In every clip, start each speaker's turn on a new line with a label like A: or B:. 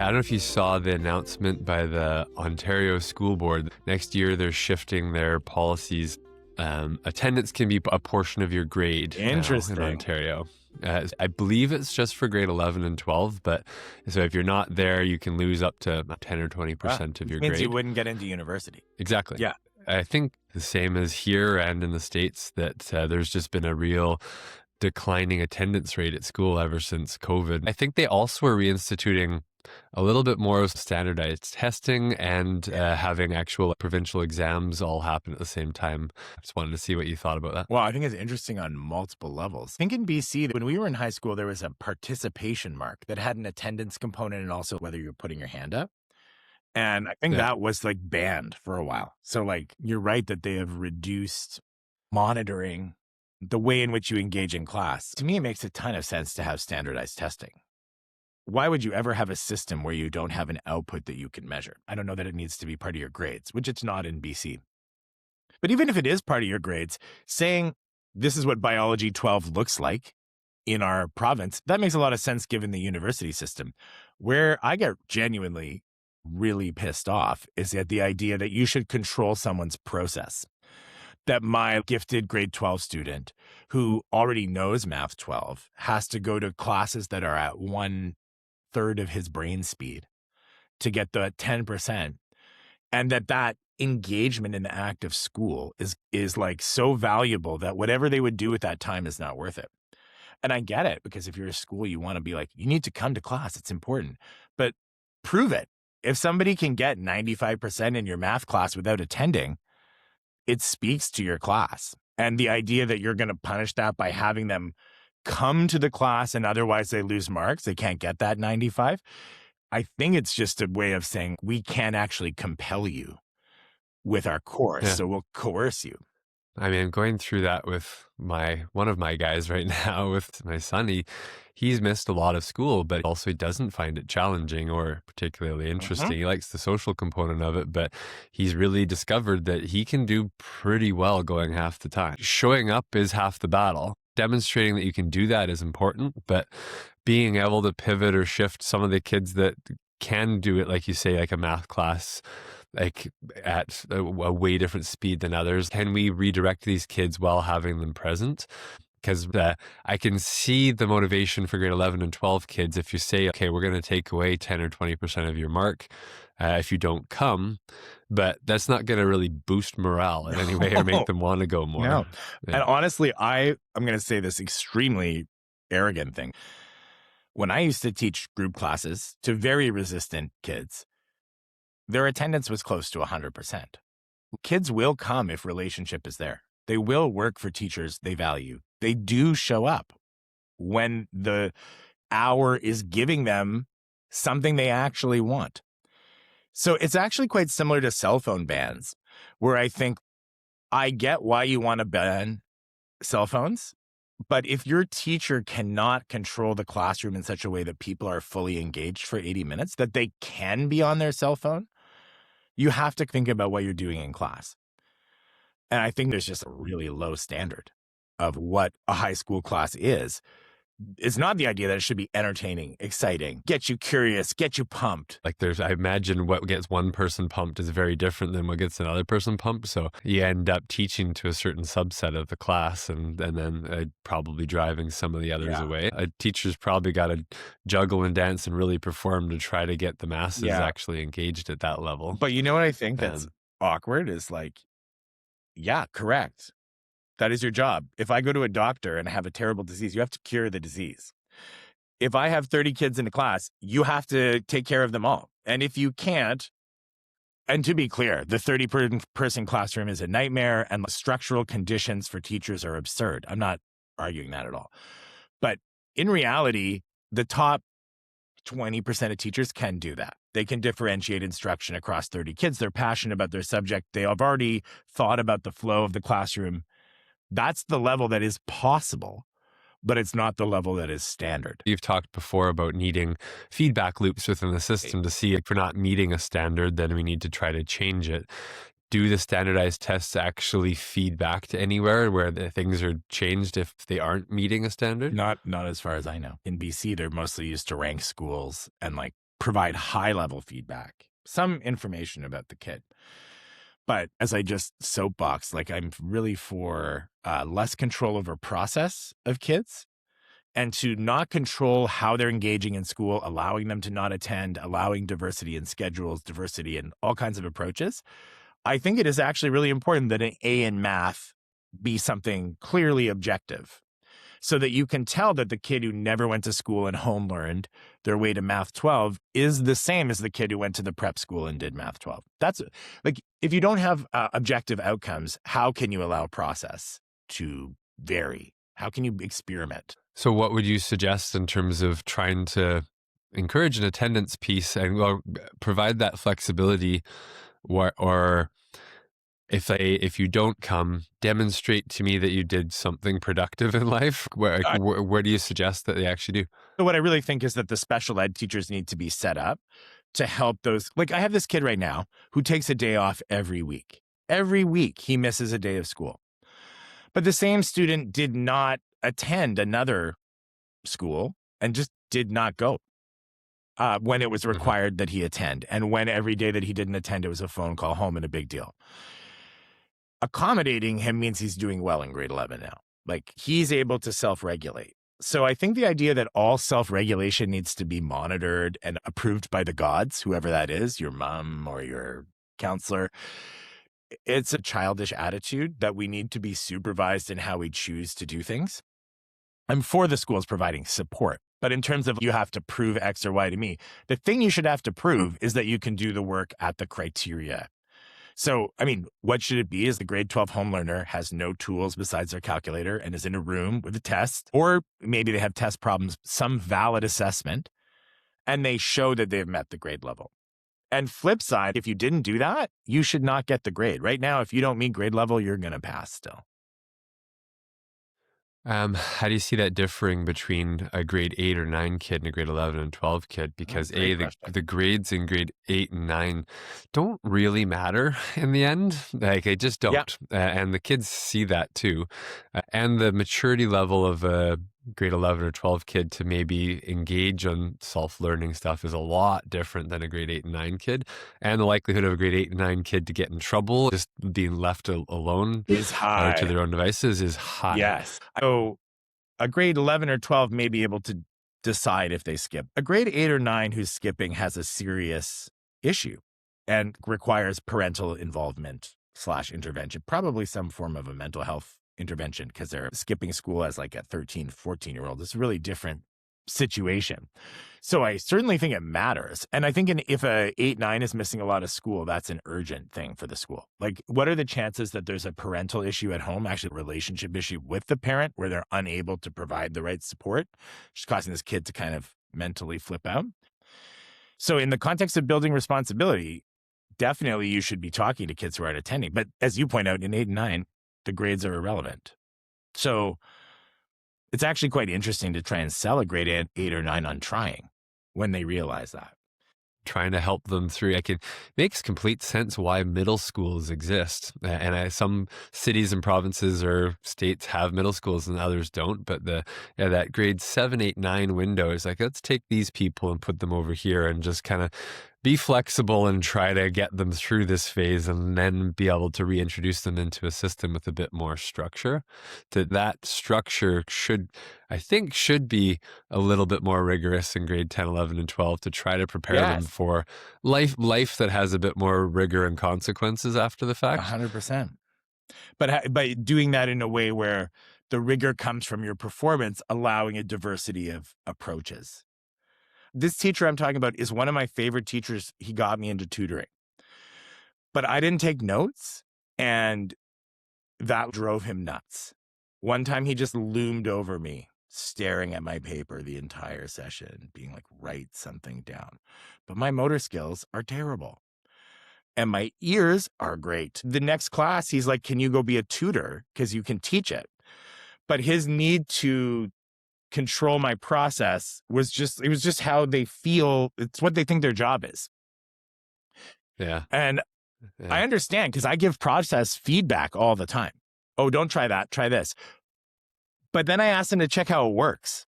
A: I don't know if you saw the announcement by the Ontario School Board. Next year, they're shifting their policies. Attendance can be a portion of your grade now in
B: Interesting.
A: Ontario. I believe it's just for grade 11 and 12, but so if you're not there, you can lose up to 10 or 20% of
B: Which
A: your
B: means you
A: grade.
B: wouldn't get into university.
A: Exactly.
B: Yeah.
A: I think the same as here and in the States that there's just been a real declining attendance rate at school ever since COVID. I think they also are reinstituting a little bit more standardized testing and having actual provincial exams all happen at the same time. I just wanted to see what you thought about that.
B: Well, I think it's interesting on multiple levels. I think in BC, when we were in high school, there was a participation mark that had an attendance component and also whether you're putting your hand up. And I think
A: Yeah.
B: that was like banned for a while. So like, you're right that they have reduced monitoring the way in which you engage in class. To me, it makes a ton of sense to have standardized testing. Why would you ever have a system where you don't have an output that you can measure? I don't know that it needs to be part of your grades, which it's not in BC. But even if it is part of your grades, saying this is what biology 12 looks like in our province, that makes a lot of sense given the university system. Where I get genuinely really pissed off is at the idea that you should control someone's process. That my gifted grade 12 student who already knows math 12 has to go to classes that are at 1/3 of his brain speed to get the 10%. And that engagement in the act of school is like so valuable that whatever they would do with that time is not worth it. And I get it, because if you're a school, you want to be like, you need to come to class. It's important, but prove it. If somebody can get 95% in your math class without attending, it speaks to your class. And the idea that you're going to punish that by having them come to the class and otherwise they lose marks, they can't get that 95. I think it's just a way of saying we can't actually compel you with our course,
A: Yeah.
B: so we'll coerce you.
A: I mean, going through that with one of my guys right now, with my son, he's missed a lot of school, but also he doesn't find it challenging or particularly interesting. He likes the social component of it, but he's really discovered that he can do pretty well going half the time. Showing up is half the battle. Demonstrating that you can do that is important, but being able to pivot or shift some of the kids that can do it, like you say, like a math class, like at a way different speed than others. Can we redirect these kids while having them present? Because I can see the motivation for grade 11 and 12 kids if you say, okay, we're going to take away 10 or 20% of your mark if you don't come, but that's not going to really boost morale in any way or make them want to go more.
B: No.
A: Yeah.
B: And honestly, I'm going to say this extremely arrogant thing. When I used to teach group classes to very resistant kids, their attendance was close to 100%. Kids will come if relationship is there. They will work for teachers they value. They do show up when the hour is giving them something they actually want. So it's actually quite similar to cell phone bans, where I think I get why you want to ban cell phones, but if your teacher cannot control the classroom in such a way that people are fully engaged for 80 minutes, that they can be on their cell phone, you have to think about what you're doing in class. And I think there's just a really low standard of what a high school class is. It's not the idea that it should be entertaining, exciting, get you curious, get you pumped.
A: Like I imagine what gets one person pumped is very different than what gets another person pumped. So you end up teaching to a certain subset of the class and then probably driving some of the others away. A teacher's probably got to juggle and dance and really perform to try to get the masses actually engaged at that level.
B: But you know what I think that's awkward is like, yeah, correct. That is your job. If I go to a doctor and I have a terrible disease, you have to cure the disease. If I have 30 kids in a class, you have to take care of them all. And if you can't, and to be clear, the 30-person classroom is a nightmare and the structural conditions for teachers are absurd. I'm not arguing that at all. But in reality, the top 20% of teachers can do that. They can differentiate instruction across 30 kids. They're passionate about their subject. They have already thought about the flow of the classroom. That's the level that is possible, but it's not the level that is standard.
A: You've talked before about needing feedback loops within the system to see if we're not meeting a standard, then we need to try to change it. Do the standardized tests actually feed back to anywhere where the things are changed if they aren't meeting a standard?
B: Not as far as I know. In BC, they're mostly used to rank schools and like provide high-level feedback, some information about the kid. But as I just soapbox, like I'm really for less control over process of kids and to not control how they're engaging in school, allowing them to not attend, allowing diversity in schedules, diversity in all kinds of approaches. I think it is actually really important that an A in math be something clearly objective so that you can tell that the kid who never went to school and home learned their way to math 12 is the same as the kid who went to the prep school and did math 12. That's like, if you don't have objective outcomes, how can you allow process to vary? How can you experiment?
A: So what would you suggest in terms of trying to encourage an attendance piece and provide that flexibility, or if you don't come, demonstrate to me that you did something productive in life? Where do you suggest that they actually do?
B: So what I really think is that the special ed teachers need to be set up to help those. Like, I have this kid right now who takes a day off every week. Every week he misses a day of school. But the same student did not attend another school and just did not go when it was required that he attend. And when every day that he didn't attend, it was a phone call home and a big deal. Accommodating him means he's doing well in grade 11 now. Like, he's able to self-regulate. So I think the idea that all self-regulation needs to be monitored and approved by the gods, whoever that is, your mom or your counselor, it's a childish attitude that we need to be supervised in how we choose to do things. I'm for the schools providing support, but in terms of you have to prove X or Y to me, the thing you should have to prove is that you can do the work at the criteria. So, I mean, what should it be is the grade 12 home learner has no tools besides their calculator and is in a room with a test, or maybe they have test problems, some valid assessment, and they show that they've met the grade level. And flip side, if you didn't do that, you should not get the grade. Right now, if you don't meet grade level, you're going to pass still.
A: How do you see that differing between a grade 8 or 9 kid and a grade 11 and 12 kid? Because the grades in grade 8 and 9 don't really matter in the end. Like, they just don't. And the kids see that too. And the maturity level of a grade 11 or 12 kid to maybe engage on self-learning stuff is a lot different than a grade 8 and 9 kid. And the likelihood of a grade 8 and 9 kid to get in trouble, just being left alone
B: is high,
A: to their own devices, is high.
B: Yes. So a grade 11 or 12 may be able to decide if they skip. A grade 8 or 9 who's skipping has a serious issue and requires parental involvement / intervention, probably some form of a mental health intervention, because they're skipping school as like a 13, 14-year-old. It's a really different situation. So I certainly think it matters. And I think if a 8-9 is missing a lot of school, that's an urgent thing for the school. Like, what are the chances that there's a parental issue at home, actually a relationship issue with the parent where they're unable to provide the right support, just causing this kid to kind of mentally flip out? So in the context of building responsibility, definitely you should be talking to kids who aren't attending. But as you point out, in 8 and 9, the grades are irrelevant. So it's actually quite interesting to try and sell a grade 8 or 9 on trying when they realize that.
A: Trying to help them through. Makes complete sense why middle schools exist. And some cities and provinces or states have middle schools and others don't. But that grade 7, 8, 9 window is like, let's take these people and put them over here and just kind of be flexible and try to get them through this phase and then be able to reintroduce them into a system with a bit more structure. That structure should be a little bit more rigorous in grade 10, 11, and 12 to try to prepare them for life that has a bit more rigor and consequences after the fact.
B: 100%. But by doing that in a way where the rigor comes from your performance, allowing a diversity of approaches. This teacher I'm talking about is one of my favorite teachers. He got me into tutoring. But I didn't take notes, and that drove him nuts. One time he just loomed over me, staring at my paper the entire session, being like, write something down. But my motor skills are terrible. And my ears are great. The next class, he's like, can you go be a tutor? Because you can teach it. But his need to control my process was just how they feel. It's what they think their job is.
A: Yeah.
B: And I understand, because I give process feedback all the time. Oh, don't try that. Try this. But then I asked them to check how it works.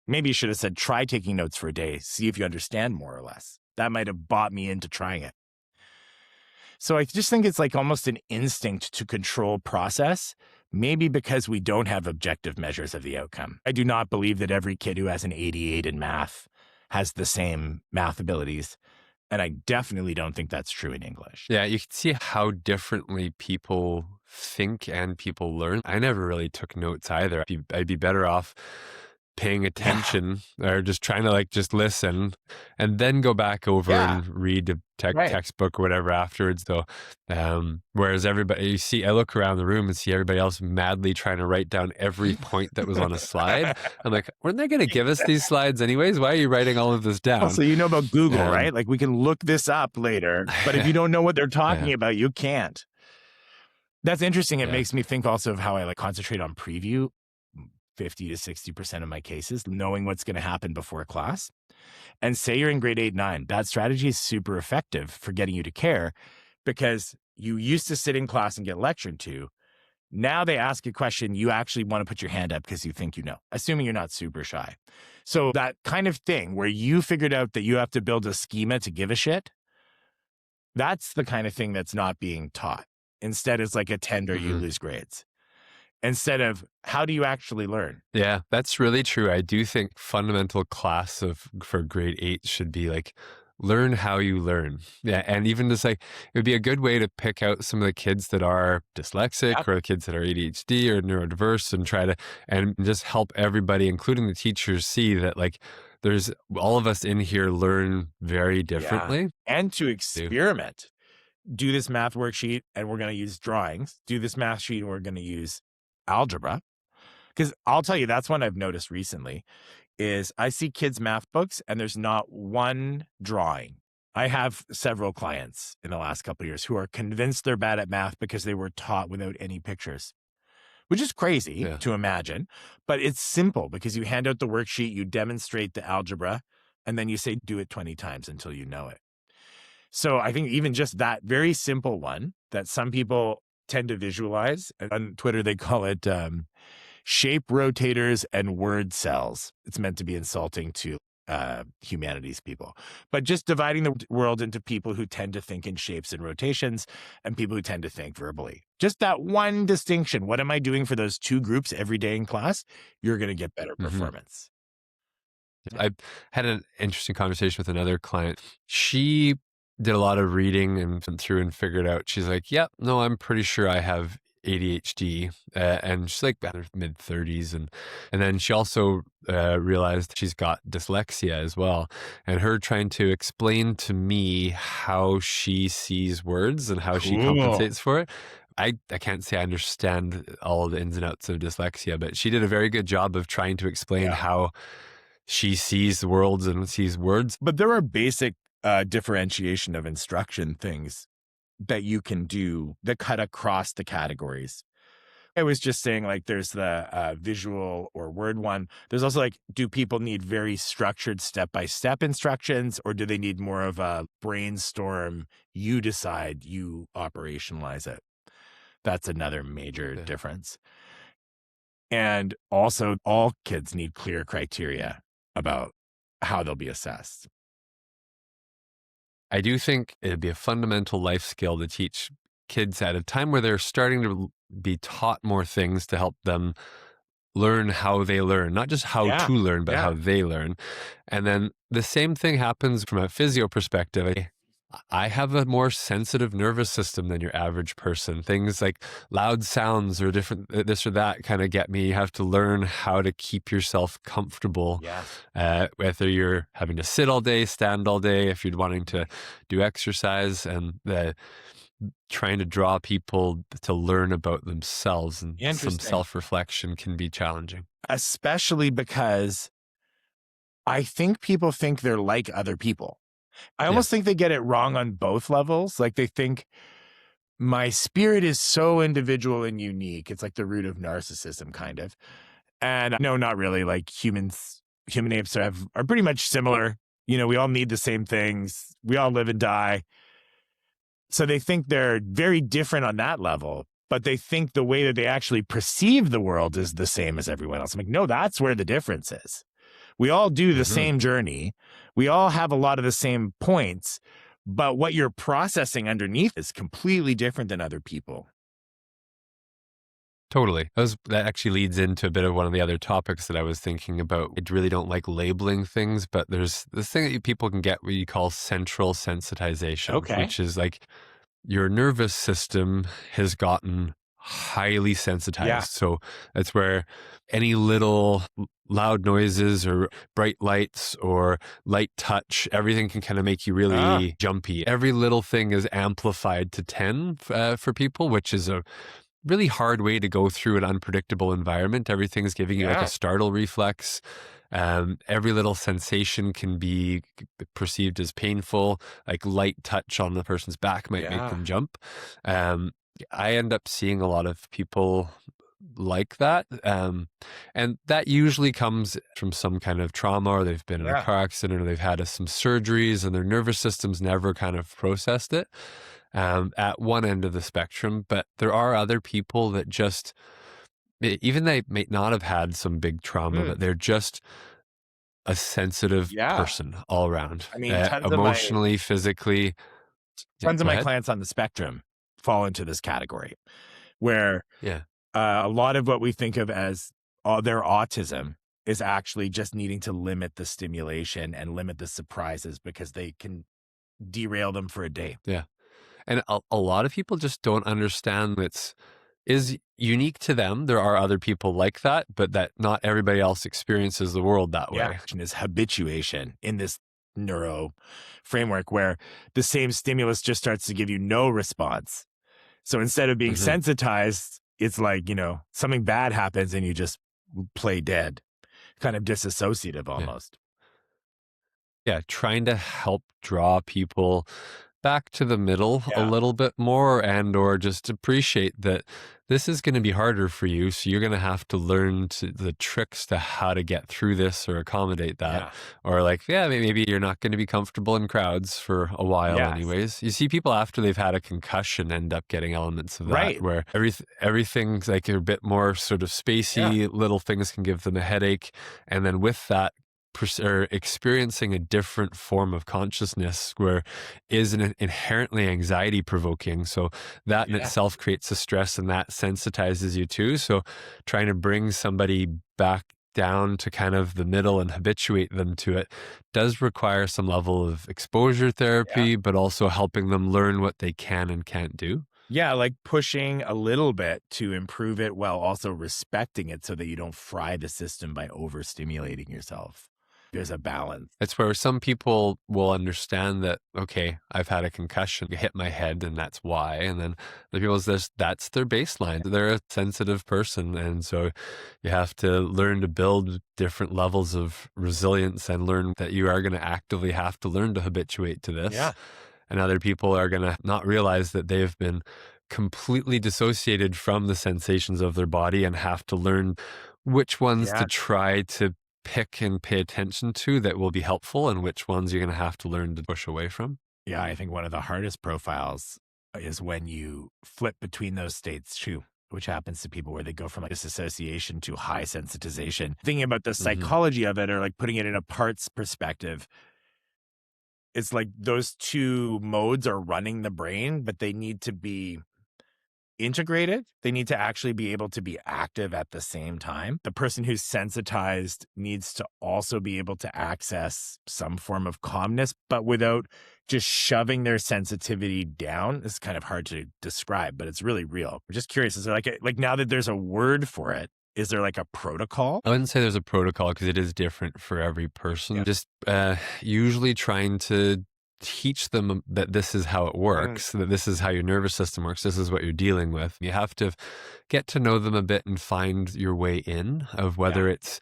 B: Maybe you should have said, try taking notes for a day, see if you understand more or less. That might have bought me into trying it. So I just think it's like almost an instinct to control process, maybe because we don't have objective measures of the outcome. I do not believe that every kid who has an 88 in math has the same math abilities. And I definitely don't think that's true in English.
A: Yeah, you can see how differently people think and people learn. I never really took notes either. I'd be better off paying
B: Yeah.
A: attention or just trying to like just listen and then go back over
B: Yeah.
A: and read the
B: Right.
A: textbook or whatever afterwards though. Whereas I look around the room and see everybody else madly trying to write down every point that was on a slide. I'm like, weren't they going to give us these slides anyways? Why are you writing all of this down?
B: Also, you know about Google,
A: Um,
B: right? Like we can look this up later, but if you don't know what they're talking
A: yeah,
B: about, you can't. That's interesting. It
A: yeah,
B: makes me think also of how I like concentrate on preview 50 to 60% of my cases, knowing what's going to happen before class. And say you're in grade 8, 9, that strategy is super effective for getting you to care because you used to sit in class and get lectured to. Now they ask a question, you actually want to put your hand up because you think you know, assuming you're not super shy. So that kind of thing where you figured out that you have to build a schema to give a shit, that's the kind of thing that's not being taught. Instead, it's like attend or you
A: mhm.
B: lose grades. Instead of how do you actually learn?
A: Yeah, that's really true. I do think fundamental class for grade 8 should be like learn how you learn. Yeah, and even just like it would be a good way to pick out some of the kids that are dyslexic
B: Yep.
A: or the kids that are ADHD or neurodiverse and try to and just help everybody, including the teachers, see that like there's all of us in here learn very
B: Yeah.
A: differently.
B: And to
A: Too.
B: experiment. Do this math worksheet and we're going to use drawings. Do this math sheet and we're going to use algebra. Because I'll tell you, that's one I've noticed recently is I see kids' math books and there's not one drawing. I have several clients in the last couple of years who are convinced they're bad at math because they were taught without any pictures, which is crazy
A: Yeah.
B: to imagine, but it's simple because you hand out the worksheet, you demonstrate the algebra, and then you say, do it 20 times until you know it. So I think even just that very simple one that some people tend to visualize, and on Twitter, they call it shape rotators and word cells. It's meant to be insulting to humanities people, but just dividing the world into people who tend to think in shapes and rotations and people who tend to think verbally. Just that one distinction. What am I doing for those two groups every day in class? You're going to get better
A: Mhm.
B: performance.
A: I had an interesting conversation with another client. She did a lot of reading and went through and figured out, she's like, yep, no, I'm pretty sure I have ADHD. And she's like in her mid 30s. And then she also realized she's got dyslexia as well. And her trying to explain to me how she sees words and how she
B: Cool.
A: compensates for it. I can't say I understand all the ins and outs of dyslexia, but she did a very good job of trying to explain
B: Yeah.
A: how she sees the worlds and sees words.
B: But there are basic differentiation of instruction things that you can do that cut across the categories. I was just saying, like, there's the visual or word one. There's also like, do people need very structured step-by-step instructions, or do they need more of a brainstorm? You decide, you operationalize it. That's another major
A: Yeah.
B: difference. And also, all kids need clear criteria about how they'll be assessed.
A: I do think it'd be a fundamental life skill to teach kids at a time where they're starting to be taught more things to help them learn how they learn, not just how
B: Yeah.
A: to learn, but how
B: Yeah.
A: they learn. And then the same thing happens from a physio perspective. I have a more sensitive nervous system than your average person. Things like loud sounds or different this or that kind of get me. You have to learn how to keep yourself comfortable,
B: Yes.
A: whether you're having to sit all day, stand all day, if you're wanting to do exercise, and trying to draw people to learn about themselves and some
B: Interesting.
A: self-reflection can be challenging.
B: Especially because I think people think they're like other people. I almost
A: Yes.
B: think they get it wrong on both levels. Like they think my spirit is so individual and unique. It's like the root of narcissism, kind of. And no, not really. Like human apes are pretty much similar. You know, we all need the same things. We all live and die. So they think they're very different on that level, but they think the way that they actually perceive the world is the same as everyone else. I'm like, no, that's where the difference is. We all do the
A: Mhm.
B: same journey. We all have a lot of the same points, but what you're processing underneath is completely different than other people.
A: Totally. That actually leads into a bit of one of the other topics that I was thinking about. I really don't like labeling things, but there's this thing that people can get what you call central sensitization,
B: Okay.
A: which is like your nervous system has gotten highly
B: Yeah.
A: sensitized. So that's where any little loud noises or bright lights or light touch, everything can kind of make you
B: Ah,
A: really jumpy. Every little thing is amplified to 10 for people, which is a really hard way to go through an unpredictable environment. Everything's giving you like a
B: yeah.
A: startle reflex. Every little sensation can be perceived as painful. Like light touch on the person's back might make
B: Yeah.
A: them jump. Um, I end up seeing a lot of people like that. And that usually comes from some kind of trauma, or they've been in a
B: Yeah.
A: car accident, or they've had some surgeries and their nervous system's never kind of processed it at one end of the spectrum. But there are other people that just, even they may not have had some big trauma,
B: Mm,
A: but they're just a sensitive
B: yeah.
A: person all around,
B: I mean,
A: emotionally, physically. Yeah,
B: tons of
A: go
B: my
A: ahead.
B: clients on the spectrum fall into this category where
A: Yeah.
B: a lot of what we think of as their autism is actually just needing to limit the stimulation and limit the surprises because they can derail them for a day.
A: Yeah. And a lot of people just don't understand it's is unique to them. There are other people like that, but that not everybody else experiences the world that
B: Yeah.
A: way.
B: Is habituation in this neuro framework where the same stimulus just starts to give you no response. So instead of being
A: Mhm.
B: sensitized, it's like, something bad happens and you just play dead, kind of disassociative
A: Yeah.
B: almost.
A: Yeah, trying to help draw people back to the middle a
B: Yeah.
A: little bit more, and or just appreciate that this is going to be harder for you, so you're going to have to learn the tricks to how to get through this or accommodate that.
B: Yeah.
A: Or like, yeah, maybe you're not going to be comfortable in crowds for a while
B: Yes.
A: anyways. You see people after they've had a concussion end up getting elements of that,
B: Right.
A: where everything's like a bit more sort of
B: Yeah.
A: spacey, little things can give them a headache, and then with that or experiencing a different form of consciousness where is inherently anxiety provoking. So that in
B: Yeah.
A: itself creates a stress, and that sensitizes you too. So trying to bring somebody back down to kind of the middle and habituate them to it does require some level of exposure
B: Yeah.
A: therapy, but also helping them learn what they can and can't do.
B: Yeah, like pushing a little bit to improve it while also respecting it so that you don't fry the system by overstimulating yourself. There's a balance.
A: It's where some people will understand that, okay, I've had a concussion, it hit my head, and that's why. And then the people is that's their baseline. They're a sensitive person. And so you have to learn to build different levels of resilience and learn that you are going to actively have to learn to habituate to this.
B: Yeah.
A: And other people are going to not realize that they've been completely dissociated from the sensations of their body and have to learn which ones
B: Yeah.
A: to try to pick and pay attention to that will be helpful, and which ones you're going to have to learn to push away from.
B: Yeah. I think one of the hardest profiles is when you flip between those states too, which happens to people where they go from like disassociation to high sensitization. Thinking about the
A: Hmm.
B: psychology of it or like putting it in a parts perspective, it's like those two modes are running the brain, but they need to be integrated. They need to actually be able to be active at the same time. The person who's sensitized needs to also be able to access some form of calmness, but without just shoving their sensitivity down. It's kind of hard to describe, but it's really real. I'm just curious, is there like now that there's a word for it, is there like a protocol?
A: I wouldn't say there's a protocol because it is different for every person.
B: Yeah.
A: Just usually trying to teach them that this is how it
B: Mm,
A: works, that this is how your nervous system works, this is what you're dealing with. You have to get to know them a bit and find your way in of
B: yeah.
A: whether it's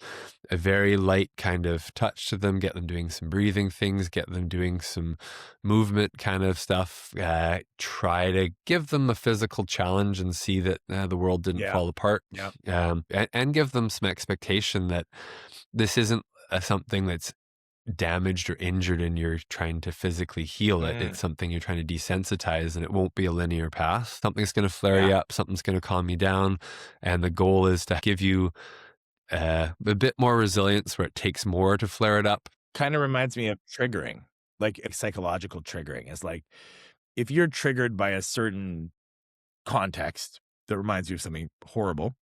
A: a very light kind of touch to them, get them doing some breathing things, get them doing some movement kind of stuff, try to give them a physical challenge and see that the world didn't
B: Yeah.
A: fall apart,
B: Yeah.
A: and give them some expectation that this isn't something that's damaged or injured and you're trying to physically heal it.
B: Mm,
A: It's something you're trying to desensitize, and it won't be a linear path. Something's going to flare
B: yeah.
A: you up, something's going to calm you down. And the goal is to give you a bit more resilience where it takes more to flare it up.
B: Kind of reminds me of triggering, like psychological triggering. It's like if you're triggered by a certain context that reminds you of something horrible,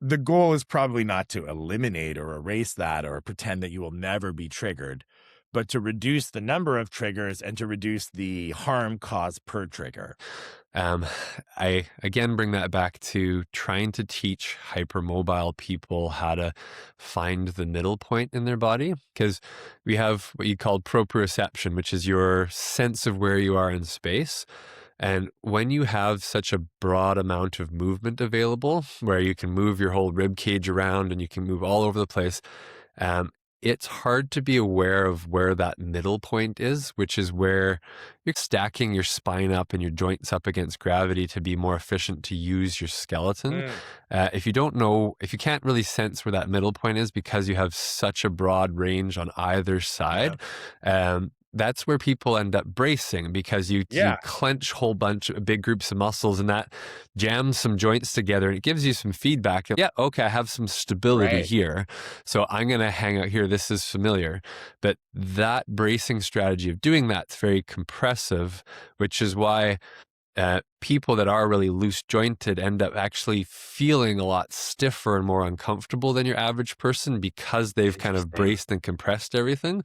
B: the goal is probably not to eliminate or erase that or pretend that you will never be triggered, but to reduce the number of triggers and to reduce the harm caused per trigger.
A: Um, I again bring that back to trying to teach hypermobile people how to find the middle point in their body, because we have what you call proprioception, which is your sense of where you are in space. And when you have such a broad amount of movement available, where you can move your whole rib cage around and you can move all over the place, um, it's hard to be aware of where that middle point is, which is where you're stacking your spine up and your joints up against gravity to be more efficient to use your skeleton.
B: Mm.
A: If you don't know, if you can't really sense where that middle point is because you have such a broad range on either side, that's where people end up bracing, because you
B: Yeah.
A: clench whole bunch of big groups of muscles and that jams some joints together and it gives you some feedback. Yeah, okay, I have some stability
B: Right.
A: here, so I'm going to hang out here. This is familiar. But that bracing strategy of doing that's very compressive, which is why people that are really loose jointed end up actually feeling a lot stiffer and more uncomfortable than your average person, because they've kind of
B: Interesting.
A: braced and compressed everything.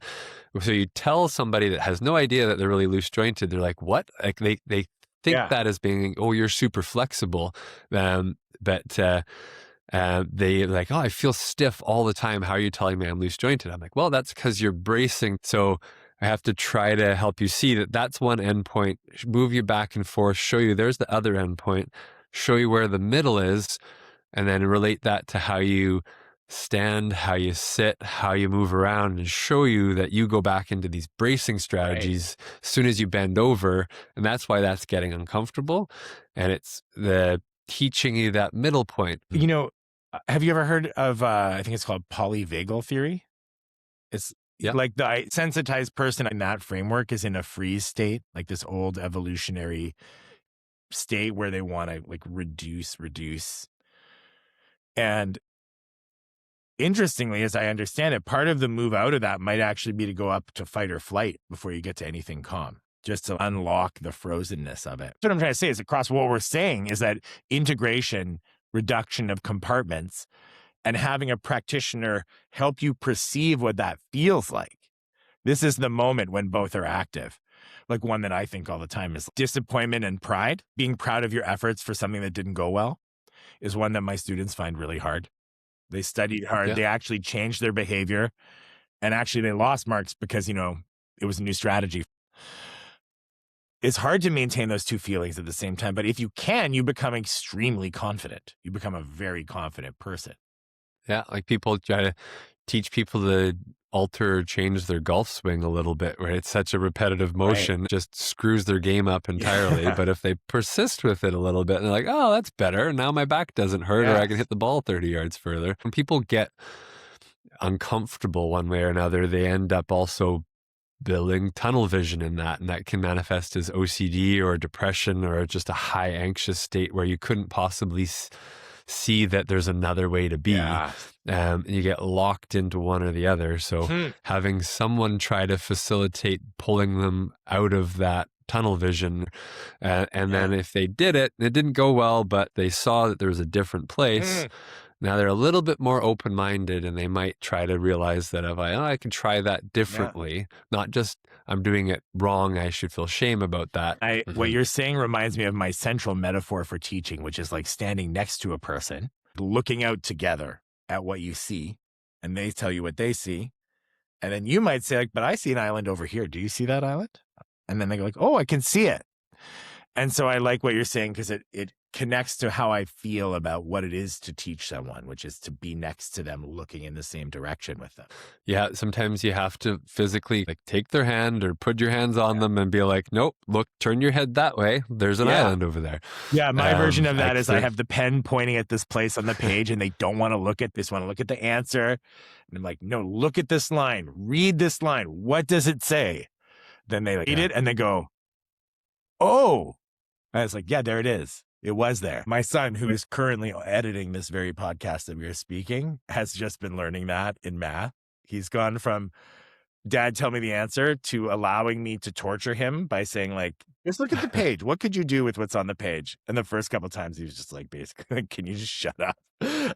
A: So you tell somebody that has no idea that they're really loose jointed, they're like, what? Like they think
B: Yeah.
A: that as being, oh, you're super flexible. But they like, oh, I feel stiff all the time. How are you telling me I'm loose jointed? I'm like, well, that's because you're bracing. So I have to try to help you see that that's one endpoint, move you back and forth, show you there's the other endpoint, show you where the middle is, and then relate that to how you stand, how you sit, how you move around, and show you that you go back into these bracing
B: Right.
A: strategies as soon as you bend over. And that's why that's getting uncomfortable. And it's the teaching you that middle point.
B: You know, have you ever heard of, I think it's called polyvagal theory? It's
A: Yeah.
B: like the sensitized person in that framework is in a freeze state, like this old evolutionary state where they want to like reduce. And interestingly, as I understand it, part of the move out of that might actually be to go up to fight or flight before you get to anything calm, just to unlock the frozenness of it. What I'm trying to say is, across what we're saying is that integration, reduction of compartments, and having a practitioner help you perceive what that feels like. This is the moment when both are active. Like one that I think all the time is disappointment and pride. Being proud of your efforts for something that didn't go well is one that my students find really hard. They studied hard.
A: Yeah.
B: They actually changed their behavior, and actually they lost marks because, it was a new strategy. It's hard to maintain those two feelings at the same time, but if you can, you become extremely confident. You become a very confident person.
A: Yeah, like people try to teach people to alter or change their golf swing a little bit, where it's such a repetitive motion, it just screws their game up entirely.
B: Yeah.
A: But if they persist with it a little bit, and they're like, oh, that's better. Now my back doesn't hurt, or I can
B: Yes.
A: hit the ball 30 yards further. When people get uncomfortable one way or another, they end up also building tunnel vision in that, and that can manifest as OCD or depression or just a high anxious state where you couldn't possibly see that there's another way to be.
B: Yeah.
A: You get locked into one or the other. So having someone try to facilitate pulling them out of that tunnel vision, and then if they did it, it didn't go well, but they saw that there was a different place. Now they're a little bit more open-minded, and they might try to realize that if I can try that differently, not just I'm doing it wrong, I should feel shame about that.
B: What you're saying reminds me of my central metaphor for teaching, which is like standing next to a person, looking out together at what you see, and they tell you what they see. And then you might say, like, but I see an island over here. Do you see that island? And then they go like, oh, I can see it. And so I like what you're saying, because it connects to how I feel about what it is to teach someone, which is to be next to them, looking in the same direction with them.
A: Yeah, sometimes you have to physically like take their hand or put your hands on them and be like, nope, look, turn your head that way. There's an island over there.
B: Yeah, my version of that is I have the pen pointing at this place on the page, and they don't want to look at this, want to look at the answer. And I'm like, no, look at this line, read this line. What does it say? Then they read it and they go, oh. And it's like, yeah, there it is. It was there. My son, who is currently editing this very podcast that we are speaking, has just been learning that in math. He's gone from, Dad, tell me the answer, to allowing me to torture him by saying, like, just look at the page. What could you do with what's on the page? And the first couple of times he was just like, basically, can you just shut up?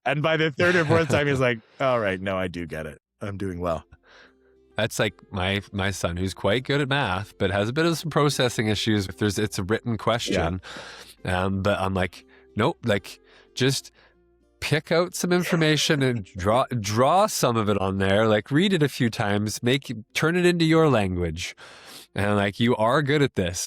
B: And by the third or fourth time, he's like, all right, no, I do get it. I'm doing well.
A: That's like my son, who's quite good at math, but has a bit of some processing issues. If it's a written question, but I'm like, nope, like just pick out some information and draw some of it on there. Like read it a few times, turn it into your language, and like you are good at this.